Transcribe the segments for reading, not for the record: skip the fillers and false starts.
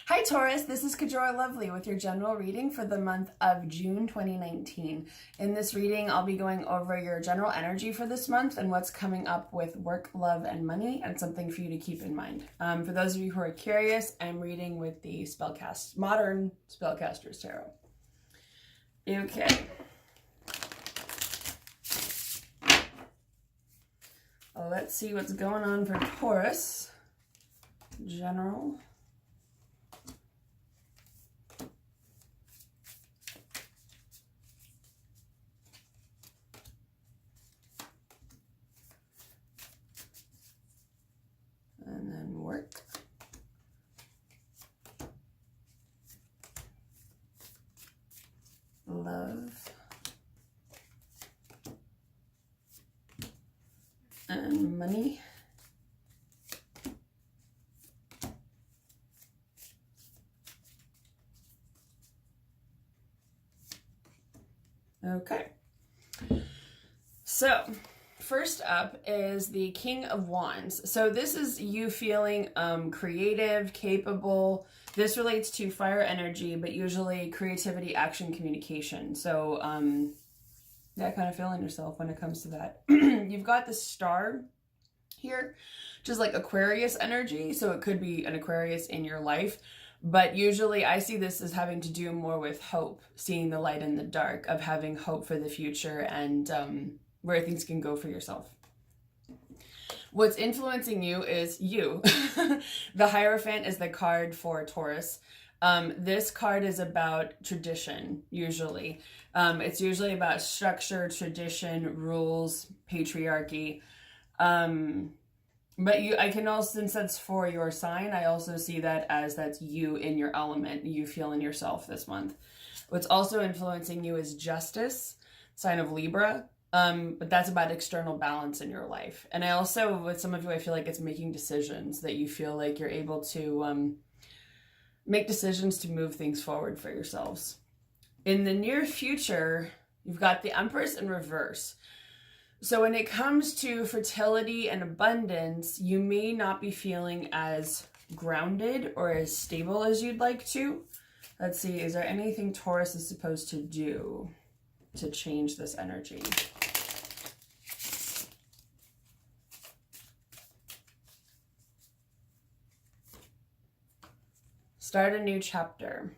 Hi Taurus, this is Kajora Lovely with your general reading for the month of June 2019. In this reading, I'll be going over your general energy for this month and what's coming up with work, love, and money, and something for you to keep in mind. For those of you who are curious, I'm reading with the Modern Spellcasters Tarot. Okay. Let's see what's going on for Taurus. General. And then work. Love. And money. Okay. So, first up is the King of Wands. So this is you feeling creative, capable. This relates to fire energy, but usually creativity, action, communication. So yeah, kind of feeling yourself when it comes to that. You've got the star here, which is like Aquarius energy. So it could be an Aquarius in your life. But usually I see this as having to do more with hope, seeing the light in the dark, of having hope for the future and where things can go for yourself. What's influencing you is you. The Hierophant is the card for Taurus. This card is about tradition, usually. It's usually about structure, tradition, rules, patriarchy. But I can also, since that's for your sign, I also see that as that's you in your element, you feeling yourself this month. What's also influencing you is justice, sign of Libra. But that's about external balance in your life. And I also, with some of you, I feel like it's making decisions that you feel like you're able to make decisions to move things forward for yourselves. In the near future, you've got the Empress in reverse. So when it comes to fertility and abundance, you may not be feeling as grounded or as stable as you'd like to. Let's see, is there anything Taurus is supposed to do to change this energy? Start a new chapter.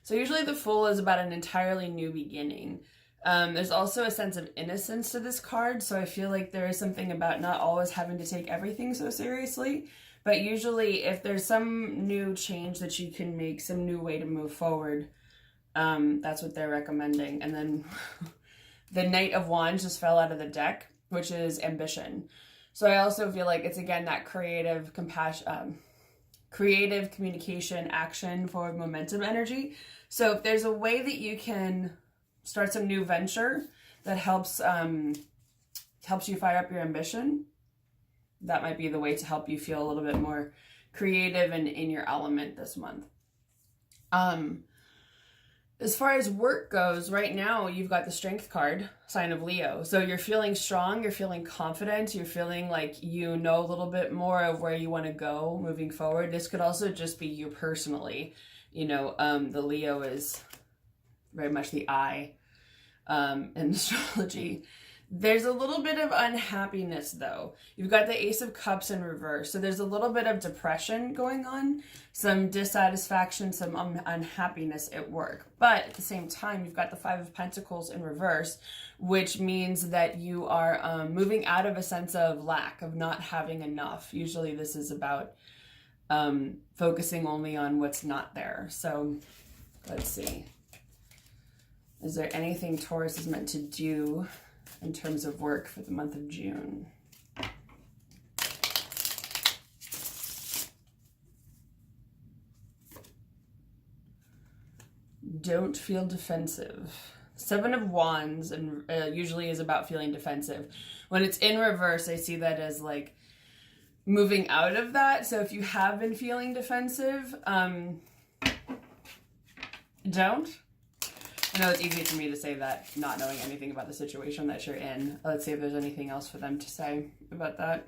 So usually the Fool is about an entirely new beginning. There's also a sense of innocence to this card, so I feel like there is something about not always having to take everything so seriously, but usually if there's some new change that you can make, some new way to move forward, that's what they're recommending. And then the Knight of Wands just fell out of the deck, which is ambition. So I also feel like it's, again, that creative communication, action, forward momentum energy. So if there's a way that you can start some new venture that helps you fire up your ambition, that might be the way to help you feel a little bit more creative and in your element this month. As far as work goes, right now you've got the Strength card, sign of Leo. So you're feeling strong, you're feeling confident, you're feeling like you know a little bit more of where you want to go moving forward. This could also just be you personally. You know, the Leo is very much the eye in astrology. There's a little bit of unhappiness though. You've got the Ace of Cups in reverse. So there's a little bit of depression going on, some dissatisfaction, some unhappiness at work. But at the same time, you've got the Five of Pentacles in reverse, which means that you are moving out of a sense of lack, of not having enough. Usually this is about focusing only on what's not there. So let's see. Is there anything Taurus is meant to do in terms of work for the month of June? Don't feel defensive. Seven of Wands and usually is about feeling defensive. When it's in reverse, I see that as like moving out of that. So if you have been feeling defensive, don't. I know it's easy for me to say that, not knowing anything about the situation that you're in. Let's see if there's anything else for them to say about that.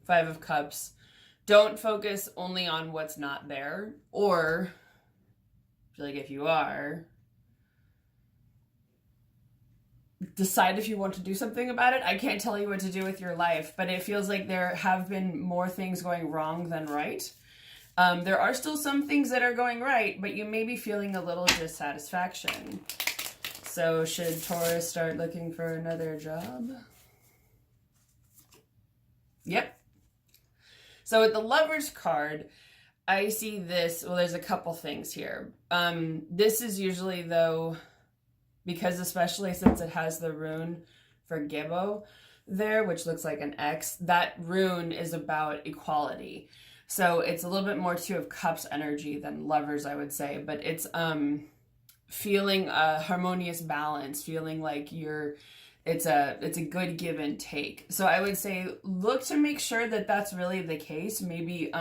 Five of Cups. don't focus only on what's not there, or I feel like if you are, decide if you want to do something about it. I can't tell you what to do with your life, but it feels like there have been more things going wrong than right. There are still some things that are going right, but you may be feeling a little dissatisfaction. So should Taurus start looking for another job? Yep. So with the Lover's card, I see this. Well, there's a couple things here. This is usually, though, because especially since it has the rune for Gebo there, which looks like an X, that rune is about equality. So it's a little bit more Two of Cups energy than Lovers, I would say. But it's feeling a harmonious balance, feeling like it's a good give and take. So I would say look to make sure that that's really the case. Maybe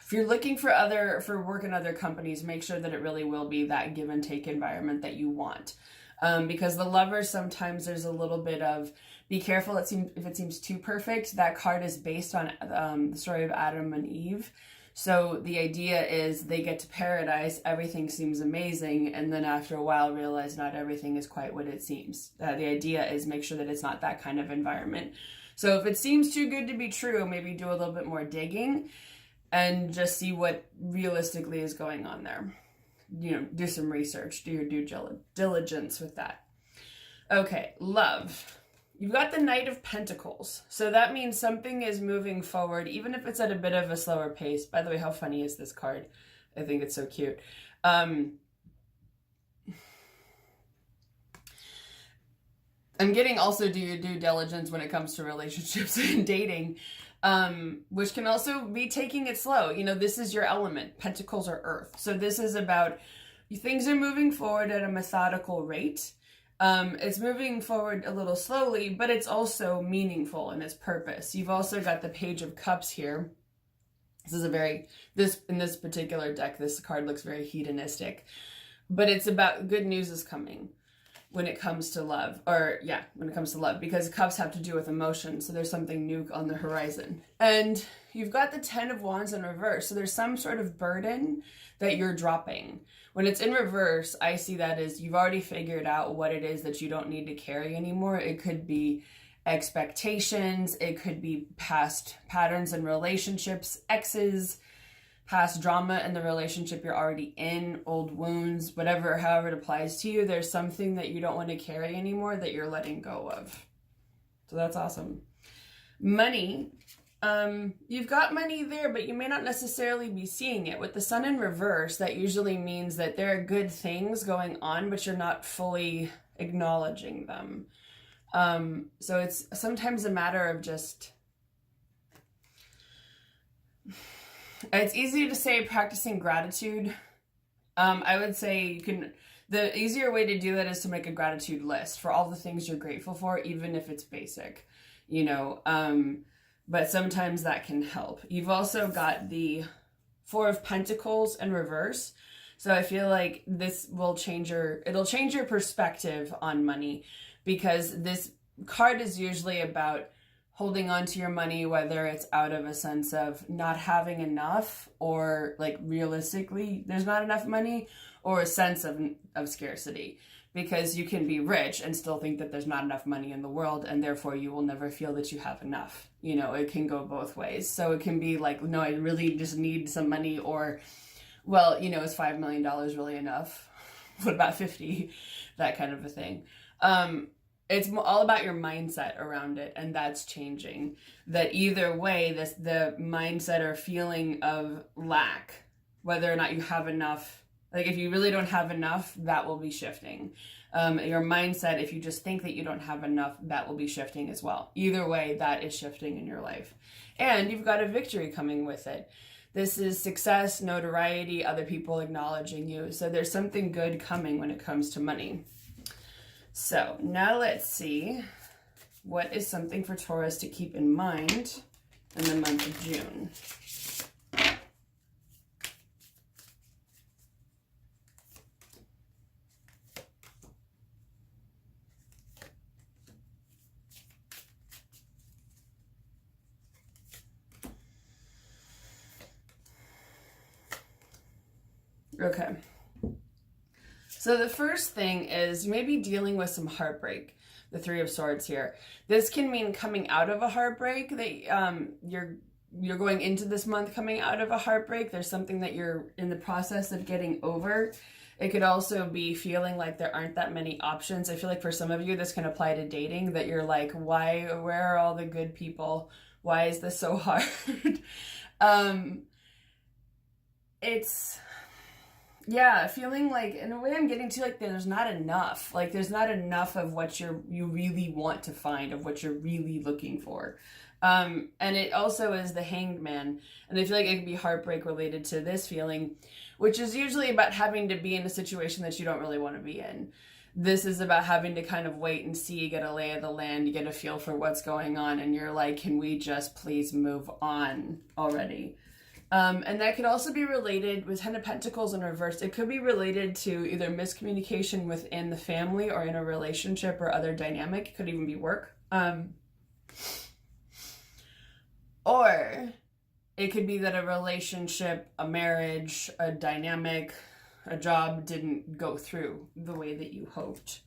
if you're looking for work in other companies, make sure that it really will be that give and take environment that you want. Because the Lovers, sometimes there's a little bit of, be careful if it seems too perfect. That card is based on the story of Adam and Eve. So the idea is they get to paradise, everything seems amazing, and then after a while realize not everything is quite what it seems. The idea is make sure that it's not that kind of environment. So if it seems too good to be true, maybe do a little bit more digging and just see what realistically is going on there. Do some research, do your due diligence with that. Okay, love. You've got the Knight of Pentacles. So that means something is moving forward, even if it's at a bit of a slower pace. By the way, how funny is this card? I think it's so cute. I'm getting also do your due diligence when it comes to relationships and dating, which can also be taking it slow. This is your element. Pentacles are earth. So this is about things are moving forward at a methodical rate. It's moving forward a little slowly, but it's also meaningful in its purpose. You've also got the Page of Cups here. In this particular deck, this card looks very hedonistic, but it's about good news is coming when it comes to love, because cups have to do with emotion. So there's something new on the horizon. And you've got the 10 of Wands in reverse. So there's some sort of burden that you're dropping. When it's in reverse, I see that as you've already figured out what it is that you don't need to carry anymore. It could be expectations. It could be past patterns in relationships, exes, past drama in the relationship you're already in, old wounds, however it applies to you. There's something that you don't want to carry anymore that you're letting go of. So that's awesome. Money. You've got money there, but you may not necessarily be seeing it. With the Sun in reverse, that usually means that there are good things going on, but you're not fully acknowledging them. So it's sometimes a matter of just... It's easy to say practicing gratitude. I would say the easier way to do that is to make a gratitude list for all the things you're grateful for, even if it's basic, but sometimes that can help. You've also got the Four of Pentacles in reverse. So I feel like this will it'll change your perspective on money, because this card is usually about holding on to your money, whether it's out of a sense of not having enough, or like realistically there's not enough money, or a sense of scarcity, because you can be rich and still think that there's not enough money in the world, and therefore you will never feel that you have enough. It can go both ways. So it can be like, no, I really just need some money, or, well, is $5 million really enough? What about 50? That kind of a thing. It's all about your mindset around it, and that's changing. That either way, the mindset or feeling of lack, whether or not you have enough, like if you really don't have enough, that will be shifting. Your mindset, if you just think that you don't have enough, that will be shifting as well. Either way, that is shifting in your life. And you've got a victory coming with it. This is success, notoriety, other people acknowledging you. So there's something good coming when it comes to money. So now let's see, what is something for Taurus to keep in mind in the month of June? Okay. So the first thing is you may be dealing with some heartbreak. The Three of Swords here. This can mean coming out of a heartbreak, that you're going into this month coming out of a heartbreak. There's something that you're in the process of getting over. It could also be feeling like there aren't that many options. I feel like for some of you, this can apply to dating, that you're like, where are all the good people? Why is this so hard? It's, yeah, feeling like, in a way I'm getting to, like, there's not enough. Like, there's not enough of what you really want to find, of what you're really looking for. And it also is the Hanged Man. And I feel like it can be heartbreak related to this feeling, which is usually about having to be in a situation that you don't really want to be in. This is about having to kind of wait and see, get a lay of the land, get a feel for what's going on, and you're like, can we just please move on already? And that could also be related with Ten of Pentacles in reverse. It could be related to either miscommunication within the family or in a relationship or other dynamic. It could even be work. Or it could be that a relationship, a marriage, a dynamic, a job didn't go through the way that you hoped.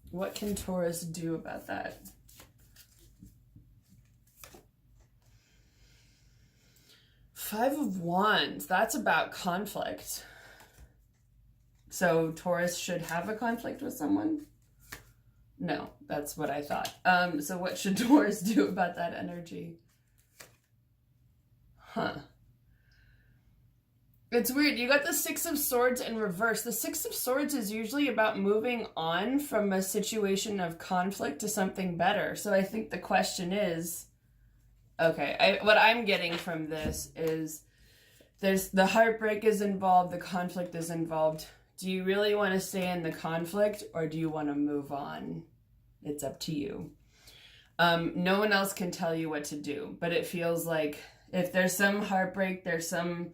What can Taurus do about that? Five of Wands, that's about conflict. So Taurus should have a conflict with someone? No, that's what I thought. So what should Taurus do about that energy? Huh. It's weird. You got the Six of Swords in reverse. The Six of Swords is usually about moving on from a situation of conflict to something better. So I think the question is, okay, what I'm getting from this is there's the heartbreak is involved, the conflict is involved. Do you really want to stay in the conflict or do you want to move on? It's up to you. No one else can tell you what to do, but it feels like if there's some heartbreak, there's some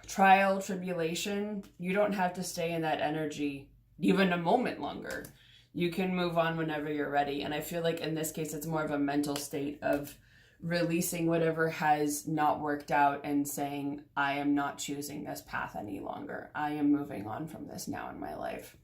trial, tribulation, you don't have to stay in that energy even a moment longer. You can move on whenever you're ready. And I feel like in this case, it's more of a mental state of releasing whatever has not worked out and saying, I am not choosing this path any longer. I am moving on from this now in my life.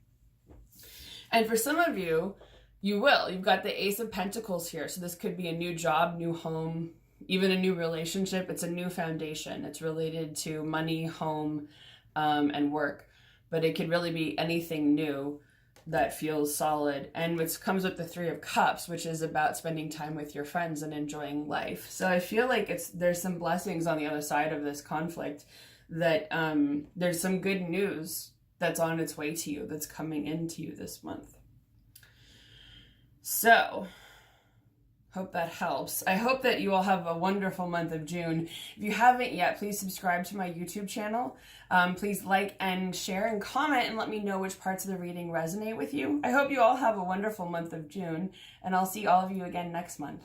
And for some of you, you will. You've got the Ace of Pentacles here. So this could be a new job, new home, even a new relationship. It's a new foundation. It's related to money, home, and work. But it could really be anything new that feels solid, and which comes with the Three of Cups, which is about spending time with your friends and enjoying life. So I feel like there's some blessings on the other side of this conflict, that there's some good news that's on its way to you, that's coming into you this month. So hope that helps. I hope that you all have a wonderful month of June. If you haven't yet, please subscribe to my YouTube channel. Please like and share and comment and let me know which parts of the reading resonate with you. I hope you all have a wonderful month of June, and I'll see all of you again next month.